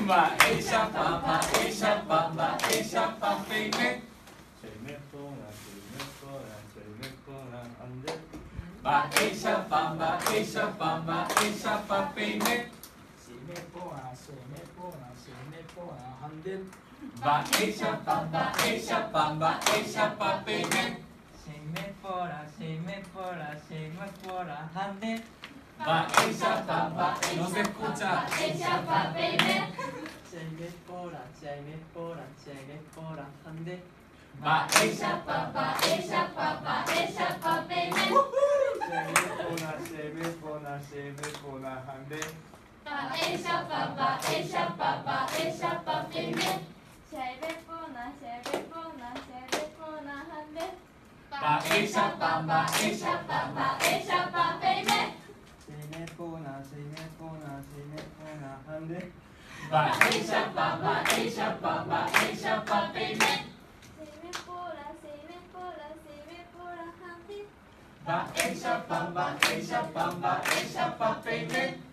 Va ella papá, ella papá, ella papá. Va ella pamba, ella pamba, ella papine. Va ella pamba, ella pamba, ella papine. Va ella pamba, no se escucha. ella papine. Va ella papá, ella papá, ella papine. Va ella papá, ella papá, ella papine. Va ella pamba, ella pamba, ella papine. Va ella pamba, ella pamba, ella papine. Va ella pamba, ella pamba, ella papine.